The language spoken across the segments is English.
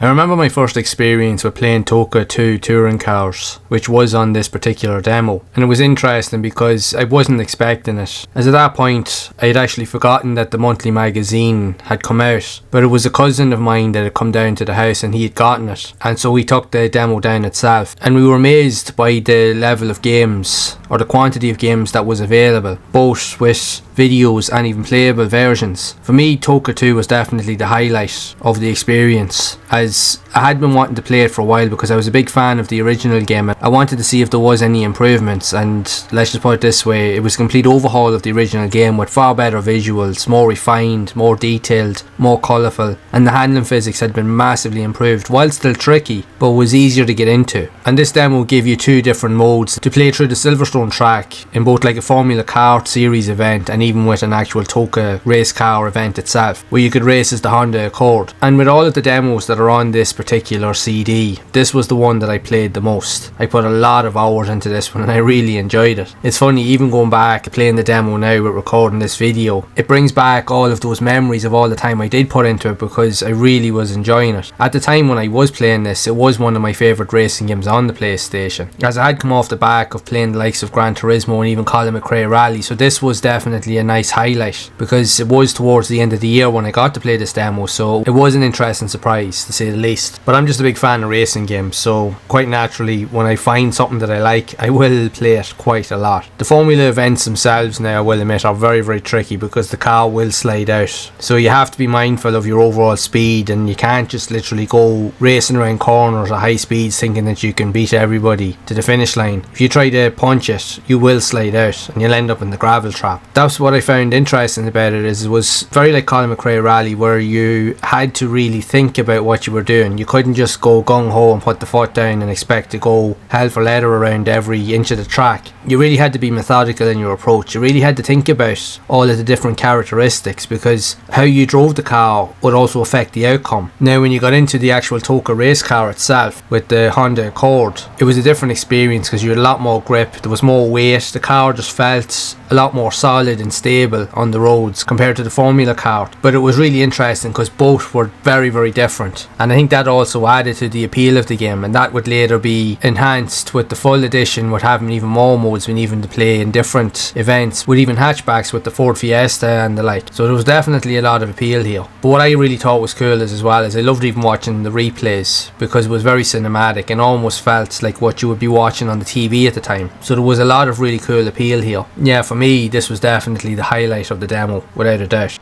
I remember my first experience with playing Toca 2 touring cars, which was on this particular demo, and it was interesting because I wasn't expecting it, as at that point I had actually forgotten that the monthly magazine had come out, but it was a cousin of mine that had come down to the house and he had gotten it, and so we took the demo down itself, and we were amazed by the level of games, or the quantity of games that was available, both with videos and even playable versions. For me, Toca 2 was definitely the highlight of the experience, as I had been wanting to play it for a while because I was a big fan of the original game. I wanted to see if there was any improvements, and let's just put it this way, it was a complete overhaul of the original game with far better visuals, more refined, more detailed, more colourful, and the handling physics had been massively improved, while still tricky, but was easier to get into. And this demo gave you two different modes to play through the Silverstone track in both like a Formula Kart series event and even with an actual Toca race car event itself, where you could race as the Honda Accord. And with all of the demos that are on this particular CD, this was the one that I played the most. I put a lot of hours into this one and I really enjoyed it. It's funny, even going back playing the demo now with recording this video, it brings back all of those memories of all the time I did put into it because I really was enjoying it. At the time when I was playing this, it was one of my favourite racing games on the PlayStation, as I had come off the back of playing the likes of Gran Turismo and even Colin McRae Rally, so this was definitely a nice highlight because it was towards the end of the year when I got to play this demo, so it was an interesting surprise to say the least. But I'm just a big fan of racing games, so quite naturally when I find something that I like, I will play it quite a lot. The Formula events themselves now, I will admit, are very very tricky because the car will slide out, so you have to be mindful of your overall speed and you can't just literally go racing around corners at high speeds thinking that you can beat everybody to the finish line. If you try to punch it, you will slide out and you'll end up in the gravel trap. That's what I found interesting about it, is it was very like Colin McRae Rally, where you had to really think about what you were doing. You couldn't just go gung-ho and put the foot down and expect to go hell for leather around every inch of the track. You really had to be methodical in your approach. You really had to think about all of the different characteristics, because how you drove the car would also affect the outcome. Now when you got into the actual Toca race car itself with the Honda Accord, it was a different experience because you had a lot more grip, there was more weight, the car just felt a lot more solid and stable on the roads compared to the Formula Kart. But it was really interesting because both were very very different, and I think that also added to the appeal of the game, and that would later be enhanced with the full edition, with having even more modes and even to play in different events with even hatchbacks with the Ford Fiesta and the like. So there was definitely a lot of appeal here. But what I really thought was cool is, as well, is I loved even watching the replays because it was very cinematic and almost felt like what you would be watching on the TV at the time. So there was a lot of really cool appeal here. Yeah, for me this was definitely the highlight of the demo, without a doubt.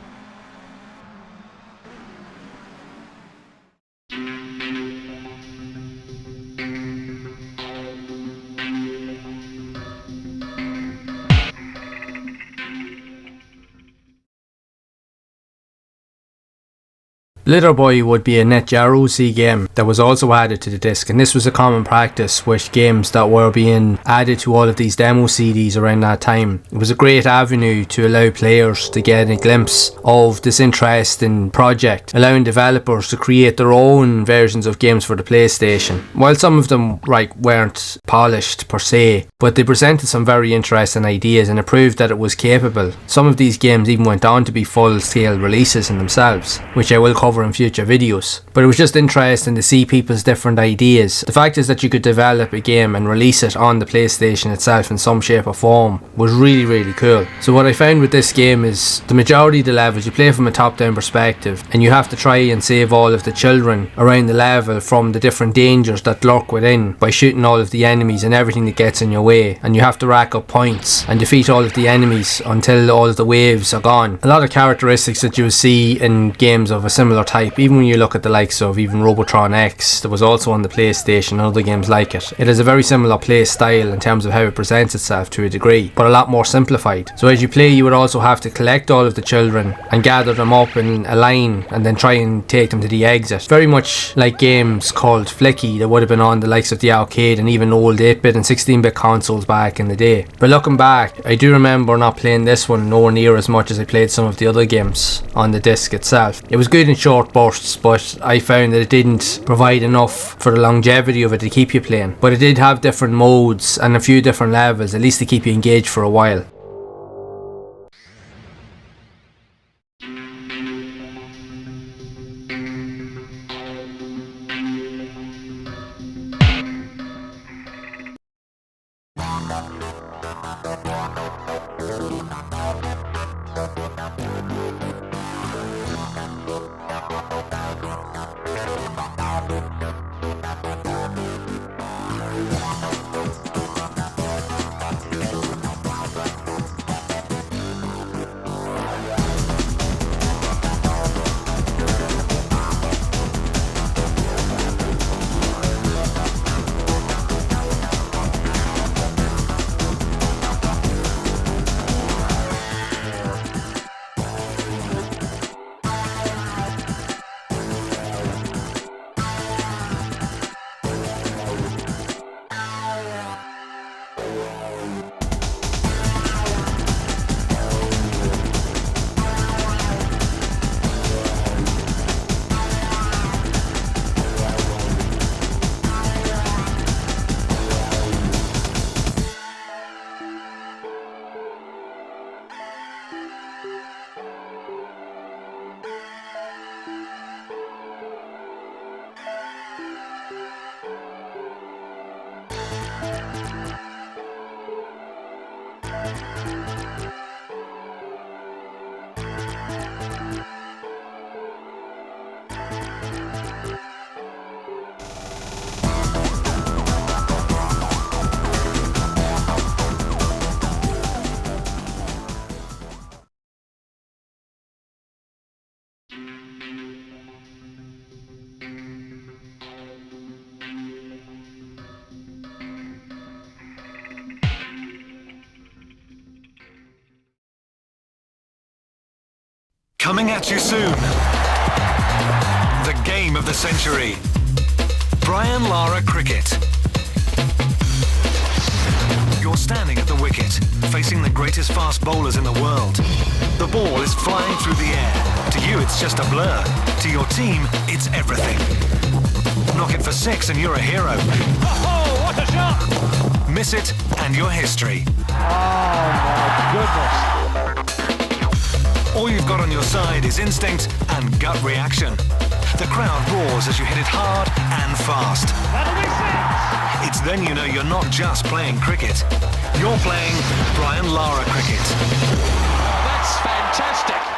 Blitter Boy would be a net Yaroze game that was also added to the disc, and this was a common practice with games that were being added to all of these demo CDs around that time. It was a great avenue to allow players to get a glimpse of this interesting project, allowing developers to create their own versions of games for the PlayStation. While some of them weren't polished per se, but they presented some very interesting ideas and it proved that it was capable. Some of these games even went on to be full-scale releases in themselves, which I will cover in future videos. But it was just interesting to see people's different ideas. The fact is that you could develop a game and release it on the PlayStation itself in some shape or form was really really cool. So what I found with this game is the majority of the levels you play from a top-down perspective, and you have to try and save all of the children around the level from the different dangers that lurk within by shooting all of the enemies and everything that gets in your way, and you have to rack up points and defeat all of the enemies until all of the waves are gone. A lot of characteristics that you see in games of a similar type, even when you look at the likes of even Robotron X that was also on the PlayStation and other games like it. It has a very similar play style in terms of how it presents itself to a degree, but a lot more simplified. So as you play, you would also have to collect all of the children and gather them up in a line and then try and take them to the exit. Very much like games called Flicky that would have been on the likes of the arcade and even old 8-bit and 16-bit consoles back in the day. But looking back, I do remember not playing this one nowhere near as much as I played some of the other games on the disc itself. It was good in short bursts, but I found that it didn't provide enough for the longevity of it to keep you playing. But it did have different modes and a few different levels, at least to keep you engaged for a while. Coming at you soon. The game of the century. Brian Lara Cricket. You're standing at the wicket, facing the greatest fast bowlers in the world. The ball is flying through the air. To you, it's just a blur. To your team, it's everything. Knock it for six and you're a hero. Oh, what a shot! Miss it and you're history. Oh my goodness. All you've got on your side is instinct and gut reaction. The crowd roars as you hit it hard and fast. That'll be six! It's then you know you're not just playing cricket. You're playing Brian Lara Cricket. Oh, that's fantastic!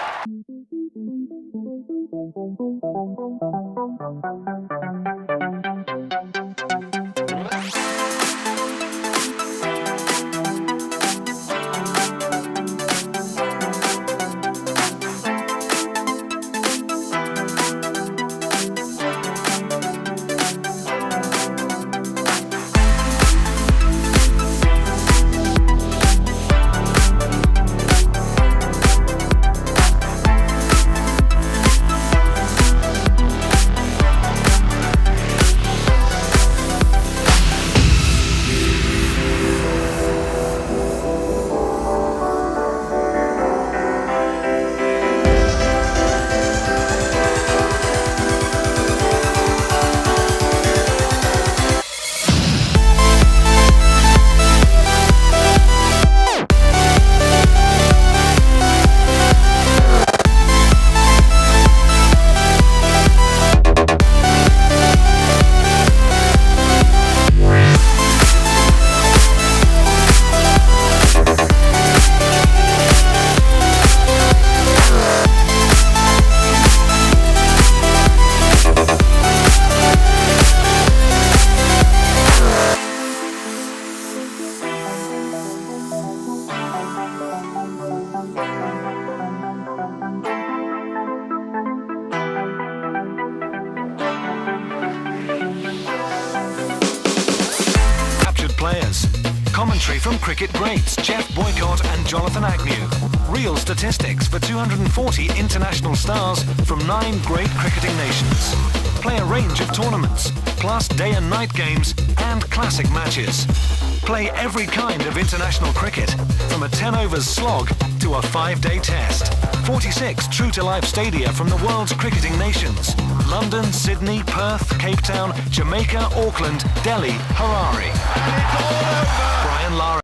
Commentary from cricket greats Jeff Boycott and Jonathan Agnew. Real statistics for 240 international stars from 9 great cricketing nations. Play a range of tournaments, plus day and night games and classic matches. Play every kind of international cricket, from a 10 overs slog to a 5-day test. 46 true-to-life stadia from the world's cricketing nations. London, Sydney, Perth, Cape Town, Jamaica, Auckland, Delhi, Harare. And it's all over! Brian Lara.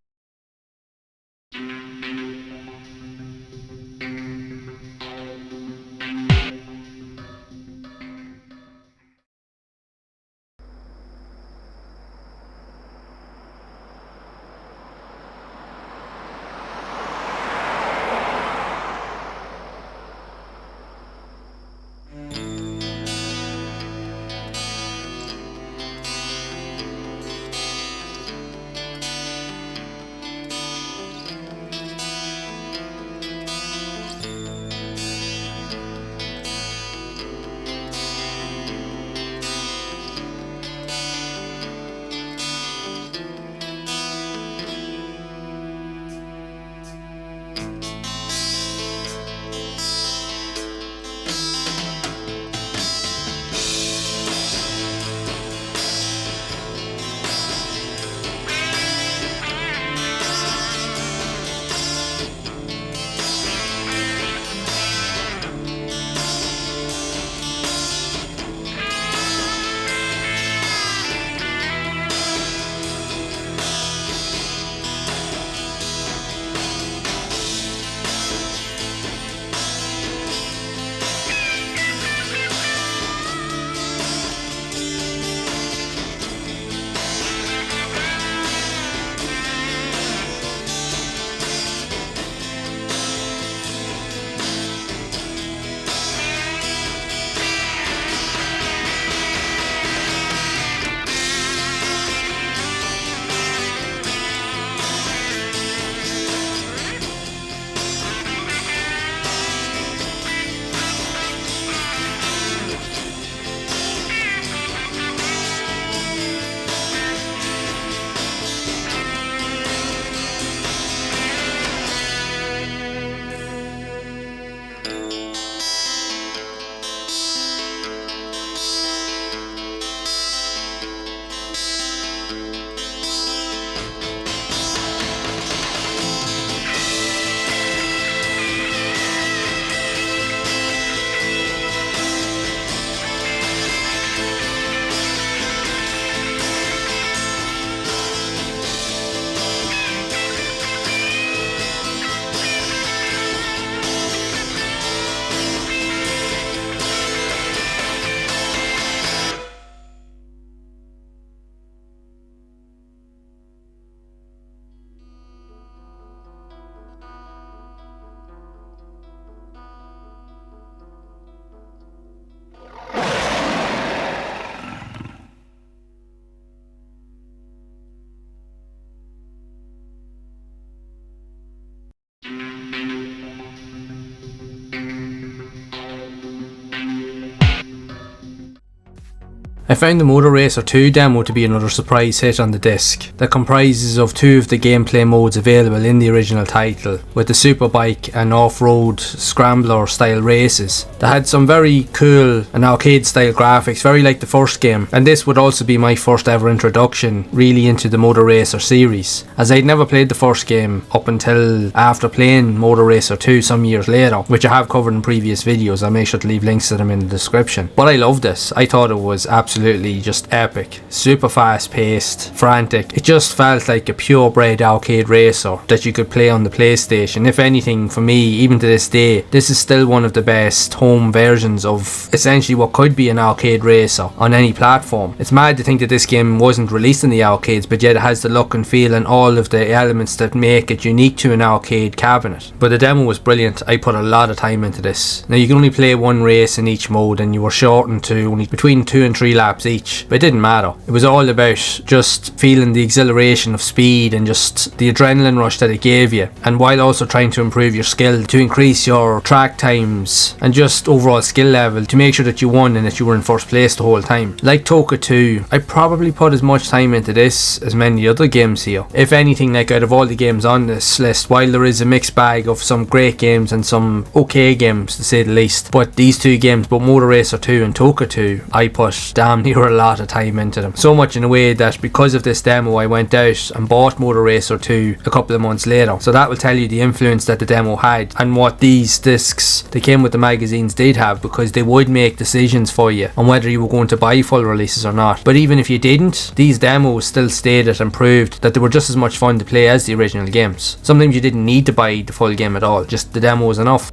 I found the Moto Racer 2 demo to be another surprise hit on the disc that comprises of 2 of the gameplay modes available in the original title, with the superbike and off-road scrambler style races that had some very cool and arcade style graphics, very like the first game, and this would also be my first ever introduction really into the Moto Racer series, as I'd never played the first game up until after playing Moto Racer 2 some years later, which I have covered in previous videos. I'll make sure to leave links to them in the description. But I loved this. I thought it was absolutely just epic, super fast paced, frantic. It just felt like a purebred arcade racer that you could play on the PlayStation. If anything, for me, even to this day, this is still one of the best home versions of essentially what could be an arcade racer on any platform. It's mad to think that this game wasn't released in the arcades, but yet it has the look and feel and all of the elements that make it unique to an arcade cabinet. But the demo was brilliant. I put a lot of time into this. Now you can only play one race in each mode, and you were shortened to only between 2 and 3 laps each, but it didn't matter. It was all about just feeling the exhilaration of speed and just the adrenaline rush that it gave you, and while also trying to improve your skill to increase your track times and just overall skill level to make sure that you won and that you were in first place the whole time. Like Toca 2, I probably put as much time into this as many other games here. If anything, like out of all the games on this list, while there is a mixed bag of some great games and some okay games to say the least, but these 2 games, both Moto Racer 2 and Toca 2, I put damn near a lot of time into them. So much in a way that because of this demo I went out and bought Moto Racer 2 a couple of months later. So that will tell you the influence that the demo had and what these discs that came with the magazines did have, because they would make decisions for you on whether you were going to buy full releases or not. But even if you didn't, these demos still stated and proved that they were just as much fun to play as the original games. Sometimes you didn't need to buy the full game at all, just the demo was enough.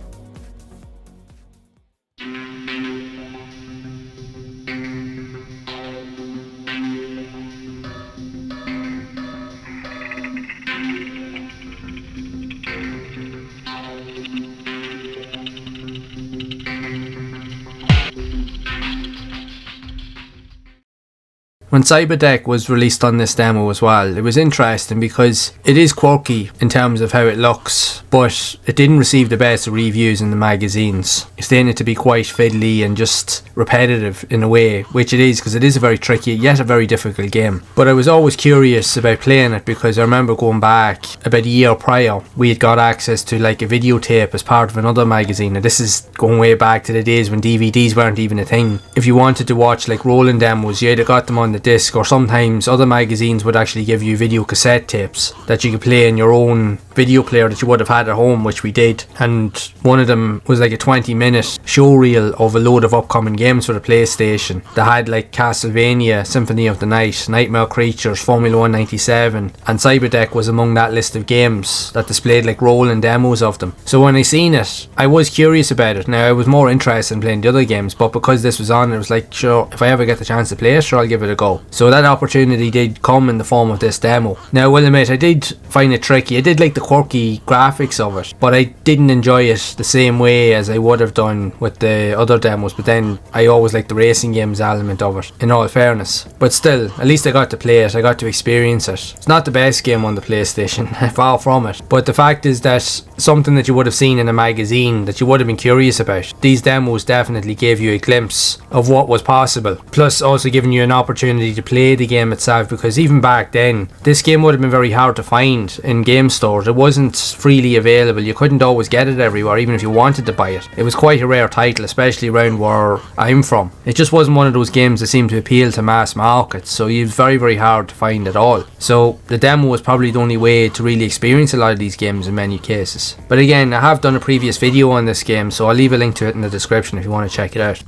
When Psybadek was released on this demo as well, it was interesting because it is quirky in terms of how it looks, but it didn't receive the best of reviews in the magazines, stating it to be quite fiddly and just repetitive in a way, which it is, because it is a very tricky yet a very difficult game. But I was always curious about playing it because I remember going back about a year prior, we had got access to like a videotape as part of another magazine, and this is going way back to the days when DVDs weren't even a thing. If you wanted to watch like rolling demos, you either got them on the disc, or sometimes other magazines would actually give you video cassette tapes that you could play in your own video player that you would have had at home, which we did. And one of them was like a 20-minute show reel of a load of upcoming games for the PlayStation that had like Castlevania, Symphony of the Night, Nightmare Creatures, Formula 1 97, and Psybadek was among that list of games that displayed like rolling demos of them. So when I seen it, I was curious about it. Now I was more interested in playing the other games, but because this was on, it was like, sure, if I ever get the chance to play it, sure, I'll give it a go. So that opportunity did come in the form of this demo. Now I will admit, I did find it tricky. I did like the quirky graphics of it, but I didn't enjoy it the same way as I would have done with the other demos. But then I always liked the racing games element of it, in all fairness. But still, at least I got to play it, I got to experience it. It's not the best game on the PlayStation, far from it, but the fact is that something that you would have seen in a magazine that you would have been curious about, these demos definitely gave you a glimpse of what was possible, plus also giving you an opportunity to play the game itself, because even back then this game would have been very hard to find in game stores. It wasn't freely available, you couldn't always get it everywhere even if you wanted to buy it. It was quite a rare title, especially around where I'm from. It just wasn't one of those games that seemed to appeal to mass markets, so it was very very hard to find at all. So the demo was probably the only way to really experience a lot of these games in many cases. But again, I have done a previous video on this game, so I'll leave a link to it in the description if you want to check it out.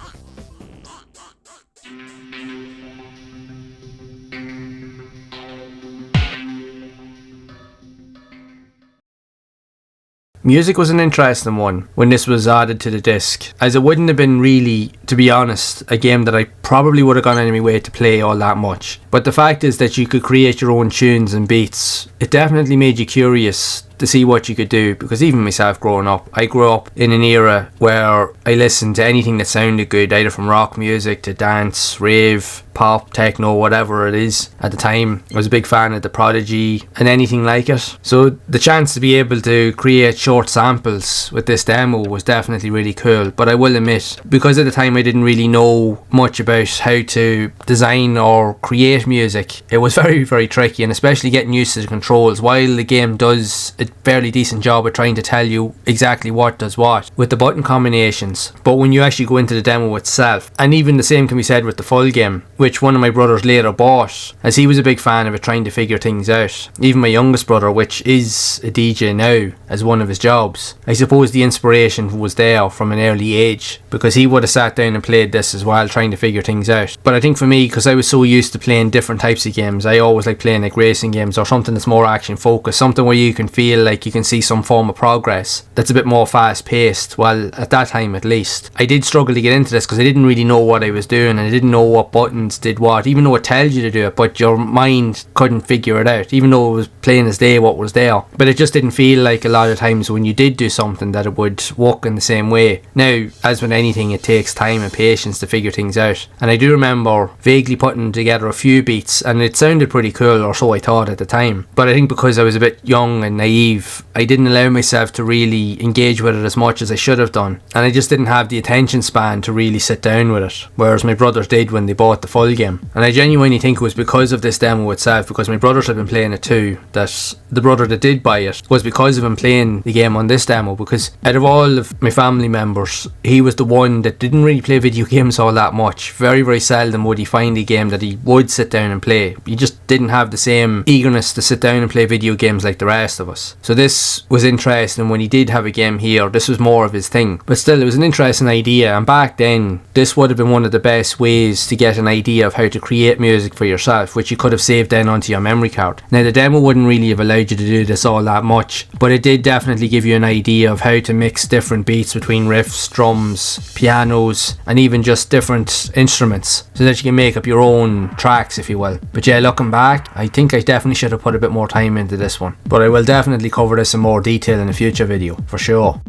Music was an interesting one when this was added to the disc, as it wouldn't have been really, to be honest, a game that I probably would have gone out of my way to play all that much. But the fact is that you could create your own tunes and beats. It definitely made you curious to see what you could do, because even myself growing up, I grew up in an era where I listened to anything that sounded good, either from rock music to dance, rave, pop, techno, whatever it is. At the time, I was a big fan of The Prodigy and anything like it. So the chance to be able to create short samples with this demo was definitely really cool. But I will admit, because at the time I didn't really know much about how to design or create music, it was very, very tricky, and especially getting used to the controls. While the game does a fairly decent job of trying to tell you exactly what does what with the button combinations, but when you actually go into the demo itself, and even the same can be said with the full game, which one of my brothers later bought, as he was a big fan of it, trying to figure things out. Even my youngest brother, which is a DJ now as one of his jobs, I suppose the inspiration was there from an early age, because he would have sat down and played this as well, trying to figure things out. But I think for me, because I was so used to playing different types of games, I always like playing like racing games or something that's more action focused, something where you can feel like you can see some form of progress that's a bit more fast paced. Well, at that time at least, I did struggle to get into this because I didn't really know what I was doing, and I didn't know what buttons did what, even though it tells you to do it, but your mind couldn't figure it out, even though it was plain as day what was there. But it just didn't feel like a lot of times when you did do something that it would work in the same way. Now, as with anything, it takes time and patience to figure things out, and I do remember vaguely putting together a few beats, and it sounded pretty cool, or so I thought at the time. But I think because I was a bit young and naive, I didn't allow myself to really engage with it as much as I should have done, and I just didn't have the attention span to really sit down with it, whereas my brothers did when they bought the full game. And I genuinely think it was because of this demo itself, because my brothers had been playing it too, that the brother that did buy it was because of him playing the game on this demo. Because out of all of my family members, he was the one that didn't really play video games all that much. Very, very seldom would he find a game that he would sit down and play. He just didn't have the same eagerness to sit down and play video games like the rest of us. So this was interesting. When he did have a game here, this was more of his thing. But still, it was an interesting idea, and back then this would have been one of the best ways to get an idea of how to create music for yourself, which you could have saved then onto your memory card. Now, the demo wouldn't really have allowed you to do this all that much, but it did definitely give you an idea of how to mix different beats between riffs, drums, pianos, and even just different instruments, so that you can make up your own tracks, if you will. But yeah, looking back, I think I definitely should have put a bit more time into this one, but I will definitely cover this in more detail in a future video, for sure.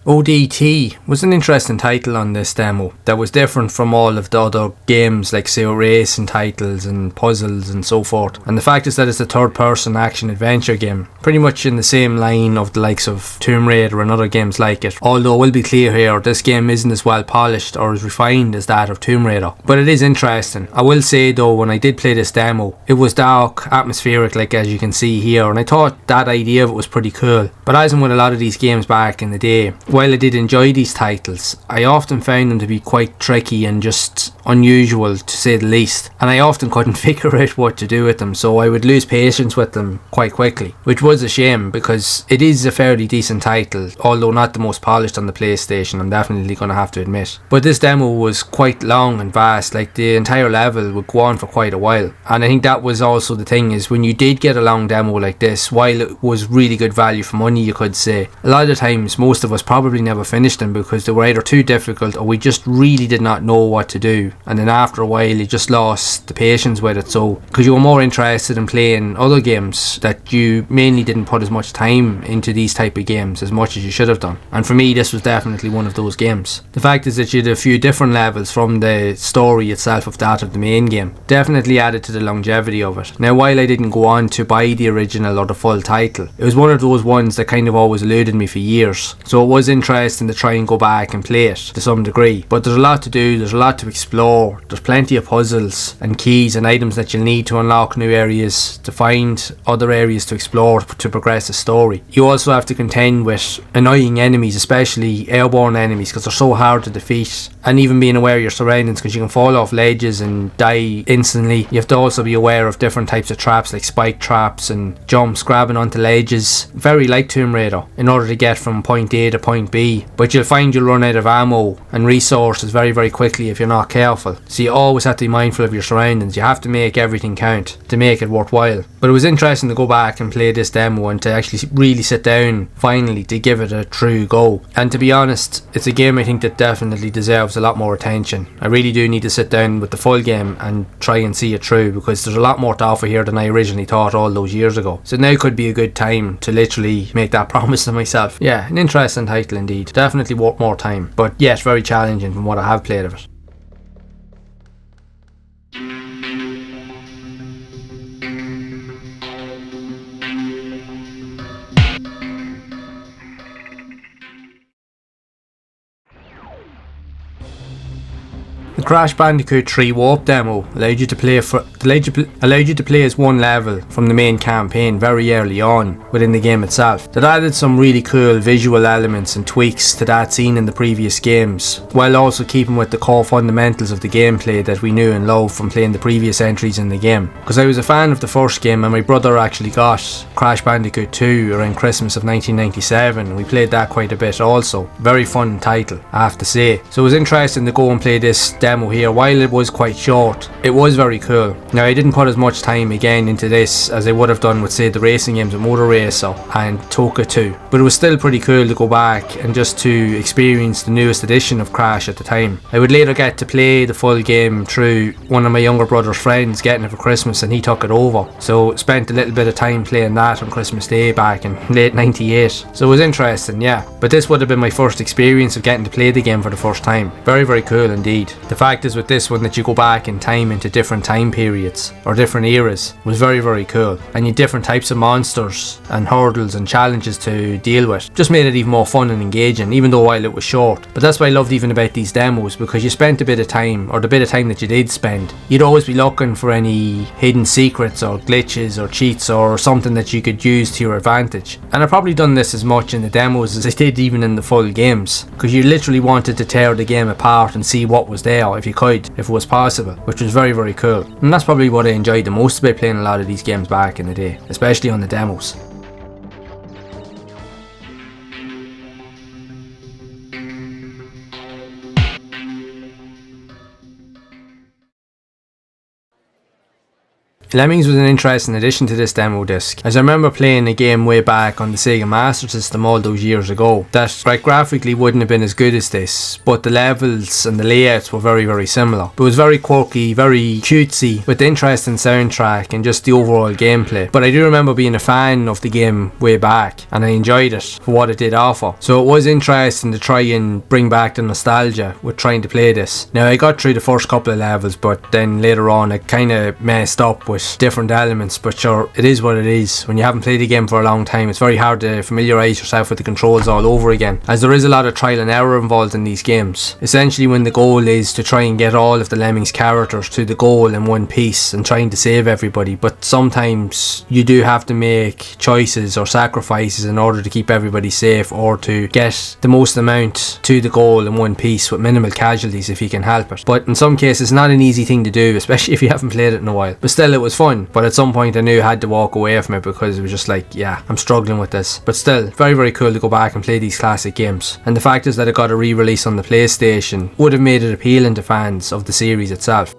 ODT was an interesting title on this demo that was different from all of the other games like say racing titles and puzzles and so forth. And the fact is that it's a third person action adventure game, pretty much in the same line of the likes of Tomb Raider and other games like it. Although we'll be clear here, this game isn't as well polished or as refined as that of Tomb Raider, but it is interesting. I will say though, when I did play this demo, it was dark, atmospheric, like as you can see here, and I thought that idea of it was pretty cool. But as in with a lot of these games back in the day, while I did enjoy these titles, I often found them to be quite tricky and just unusual, to say the least, and I often couldn't figure out what to do with them, so I would lose patience with them quite quickly, which was a shame because it is a fairly decent title, although not the most polished on the PlayStation, I'm definitely going to have to admit. But this demo was quite long and vast, like the entire level would go on for quite a while, and I think that was also the thing, is when you did get a long demo like this, while it was really good value for money, you could say, a lot of the times most of us probably never finished them because they were either too difficult or we just really did not know what to do, and then after a while you just lost the patience with it, so because you were more interested in playing other games that you mainly didn't put as much time into these type of games as much as you should have done. And for me, this was definitely one of those games. The fact is that you had a few different levels from the story itself of that of the main game definitely added to the longevity of it. Now, while I didn't go on to buy the original or the full title, it was one of those ones that kind of always eluded me for years, so it was interesting to try and go back and play it to some degree. But there's a lot to do, there's a lot to explore, there's plenty of puzzles and keys and items that you'll need to unlock new areas, to find other areas to explore to progress the story. You also have to contend with annoying enemies, especially airborne enemies, because they're so hard to defeat, and even being aware of your surroundings, because you can fall off ledges and die instantly. You have to also be aware of different types of traps like spike traps and jumps, grabbing onto ledges, very like Tomb Raider, in order to get from point A to point point B, but you'll find you'll run out of ammo and resources very, very quickly if you're not careful. So you always have to be mindful of your surroundings. You have to make everything count to make it worthwhile. But it was interesting to go back and play this demo and to actually really sit down finally to give it a true go. And to be honest, it's a game I think that definitely deserves a lot more attention. I really do need to sit down with the full game and try and see it through, because there's a lot more to offer here than I originally thought all those years ago. So now could be a good time to literally make that promise to myself. Yeah, an interesting title indeed. Definitely worth more time, but yes, very challenging from what I have played of it. The Crash Bandicoot 3 Warp demo allowed you to play as one level from the main campaign very early on within the game itself. That added some really cool visual elements and tweaks to that seen in the previous games, while also keeping with the core fundamentals of the gameplay that we knew and loved from playing the previous entries in the game. Because I was a fan of the first game, and my brother actually got Crash Bandicoot 2 around Christmas of 1997, and we played that quite a bit also. Very fun title, I have to say. So it was interesting to go and play this demo here. While it was quite short, it was very cool. Now, I didn't put as much time again into this as I would have done with, say, the racing games of Moto Racer and Toca 2, but it was still pretty cool to go back and just to experience the newest edition of Crash at the time. I would later get to play the full game through one of my younger brother's friends getting it for Christmas, and he took it over, so spent a little bit of time playing that on Christmas Day back in late 98. So it was interesting, yeah, but this would have been my first experience of getting to play the game for the first time. Very, very cool indeed. The fact is with this one that you go back in time into different time periods or different eras was very, very cool, and you had different types of monsters and hurdles and challenges to deal with. Just made it even more fun and engaging, even though while it was short. But that's what I loved even about these demos, because you spent a bit of time, or the bit of time that you did spend, you'd always be looking for any hidden secrets or glitches or cheats or something that you could use to your advantage. And I've probably done this as much in the demos as I did even in the full games, because you literally wanted to tear the game apart and see what was there if you could, if it was possible, which was very, very cool. And that's probably what I enjoyed the most about playing a lot of these games back in the day, especially on the demos. Lemmings was an interesting addition to this demo disc, as I remember playing a game way back on the Sega Master System all those years ago that graphically wouldn't have been as good as this, but the levels and the layouts were very, very similar. It was very quirky, very cutesy, with the interesting soundtrack and just the overall gameplay. But I do remember being a fan of the game way back, and I enjoyed it for what it did offer. So it was interesting to try and bring back the nostalgia with trying to play this. Now, I got through the first couple of levels, but then later on I kind of messed up with different elements, but sure, it is what it is. When you haven't played the game for a long time, it's very hard to familiarise yourself with the controls all over again, as there is a lot of trial and error involved in these games. Essentially, when the goal is to try and get all of the Lemmings characters to the goal in one piece and trying to save everybody, but sometimes you do have to make choices or sacrifices in order to keep everybody safe, or to get the most amount to the goal in one piece with minimal casualties if you can help it. But in some cases, it's not an easy thing to do, especially if you haven't played it in a while. But still, it was fun, but at some point I knew I had to walk away from it, because it was just like, yeah, I'm struggling with this. But still, very, very cool to go back and play these classic games. And the fact is that it got a re-release on the PlayStation would have made it appealing to fans of the series itself.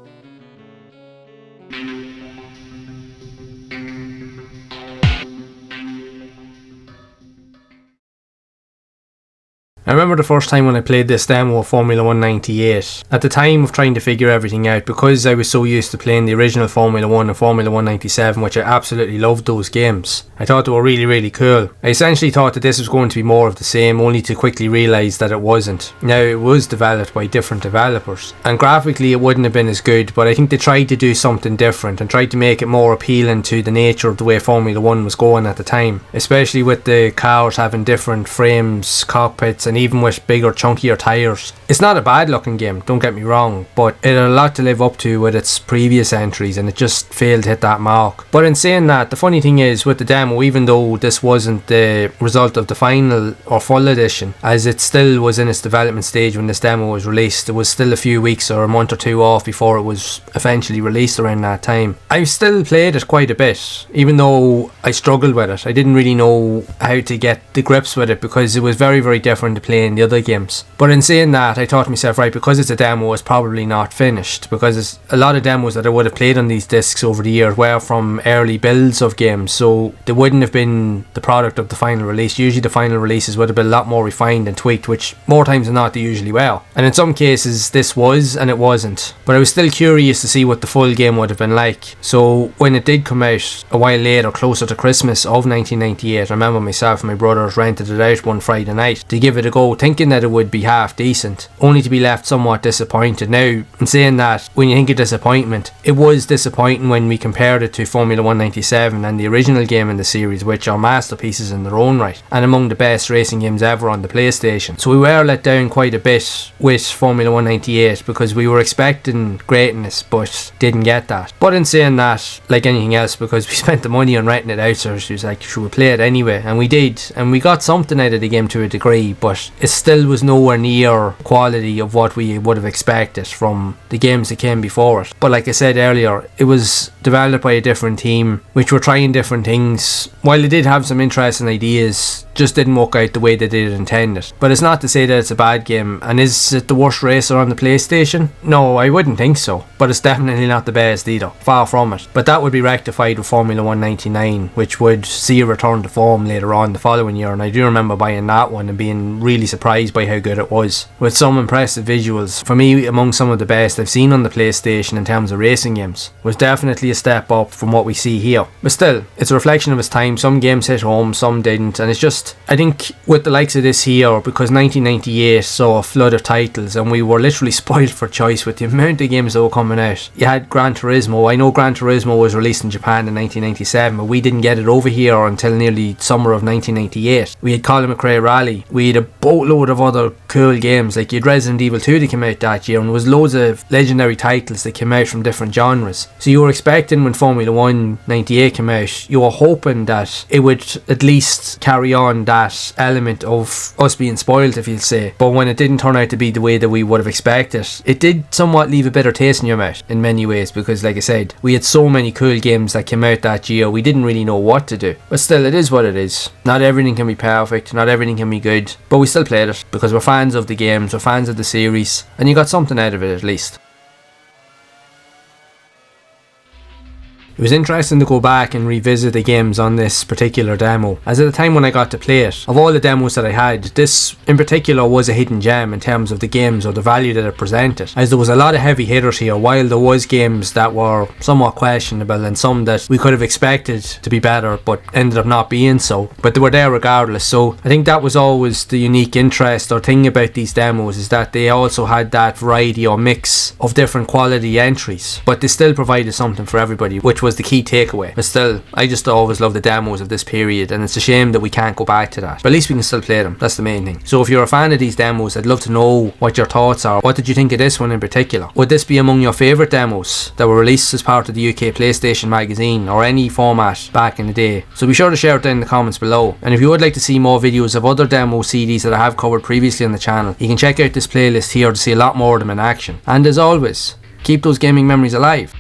I remember the first time when I played this demo of Formula 198. At the time of trying to figure everything out, because I was so used to playing the original Formula 1 and Formula 197, which I absolutely loved those games, I thought they were really, really cool. I essentially thought that this was going to be more of the same, only to quickly realise that it wasn't. Now, it was developed by different developers, and graphically it wouldn't have been as good, but I think they tried to do something different and tried to make it more appealing to the nature of the way Formula 1 was going at the time, especially with the cars having different frames, cockpits, and even with bigger, chunkier tyres. It's not a bad looking game, don't get me wrong, but it had a lot to live up to with its previous entries, and it just failed to hit that mark. But in saying that, the funny thing is with the demo, even though this wasn't the result of the final or full edition, as it still was in its development stage when this demo was released, it was still a few weeks or a month or two off before it was eventually released around that time. I still played it quite a bit, even though I struggled with it. I didn't really know how to get the grips with it, because it was very, very different playing the other games. But in saying that, I thought to myself, right, because it's a demo, it's probably not finished, because there's a lot of demos that I would have played on these discs over the years were from early builds of games, so they wouldn't have been the product of the final release. Usually the final releases would have been a lot more refined and tweaked, which more times than not they usually were. And in some cases this was, and it wasn't. But I was still curious to see what the full game would have been like. So when it did come out a while later, closer to Christmas of 1998, I remember myself and my brothers rented it out one Friday night to give it a go, thinking that it would be half decent, only to be left somewhat disappointed. Now, in saying that, when you think of disappointment, it was disappointing when we compared it to Formula 197 and the original game in the series, which are masterpieces in their own right and among the best racing games ever on the PlayStation. So we were let down quite a bit with Formula 198 because we were expecting greatness but didn't get that. But in saying that, like anything else, because we spent the money on renting it out, so she was like, should we play it anyway? And we did, and we got something out of the game to a degree, but it still was nowhere near quality of what we would have expected from the games that came before it. But like I said earlier, it was developed by a different team which were trying different things. While they did have some interesting ideas, just didn't work out the way they did intend it. But it's not to say that it's a bad game. And is it the worst racer on the PlayStation? No, I wouldn't think so, but it's definitely not the best either, far from it. But that would be rectified with Formula 199, which would see a return to form later on the following year, and I do remember buying that one and being really surprised by how good it was, with some impressive visuals. For me, among some of the best I've seen on the PlayStation in terms of racing games. It was definitely a step up from what we see here. But still, it's a reflection of its time. Some games hit home, some didn't, and it's just, I think with the likes of this here, because 1998 saw a flood of titles and we were literally spoiled for choice with the amount of games that were coming out. You had Gran Turismo. I know Gran Turismo was released in Japan in 1997, but we didn't get it over here until nearly summer of 1998. We had Colin McRae Rally. We had a boatload of other cool games, like you had Resident Evil 2 that came out that year, and there was loads of legendary titles that came out from different genres. So you were expecting when Formula 198 came out, you were hoping that it would at least carry on that element of us being spoiled, if you'll say. But when it didn't turn out to be the way that we would have expected, it did somewhat leave a bitter taste in your mouth in many ways, because like I said, we had so many cool games that came out that year, we didn't really know what to do. But still, it is what it is. Not everything can be perfect, not everything can be good, but we still played it because we're fans of the games, we're fans of the series, and you got something out of it at least. It was interesting to go back and revisit the games on this particular demo, as at the time when I got to play it, of all the demos that I had, this in particular was a hidden gem in terms of the games or the value that it presented, as there was a lot of heavy hitters here, while there was games that were somewhat questionable and some that we could have expected to be better but ended up not being so, but they were there regardless. So I think that was always the unique interest or thing about these demos, is that they also had that variety or mix of different quality entries, but they still provided something for everybody, which was the key takeaway. But still, I just always love the demos of this period, and it's a shame that we can't go back to that, but at least we can still play them. That's the main thing. So if you're a fan of these demos, I'd love to know what your thoughts are. What did you think of this one in particular? Would this be among your favourite demos that were released as part of the UK PlayStation magazine or any format back in the day? So be sure to share it down in the comments below, and if you would like to see more videos of other demo CDs that I have covered previously on the channel, you can check out this playlist here to see a lot more of them in action. And as always, keep those gaming memories alive.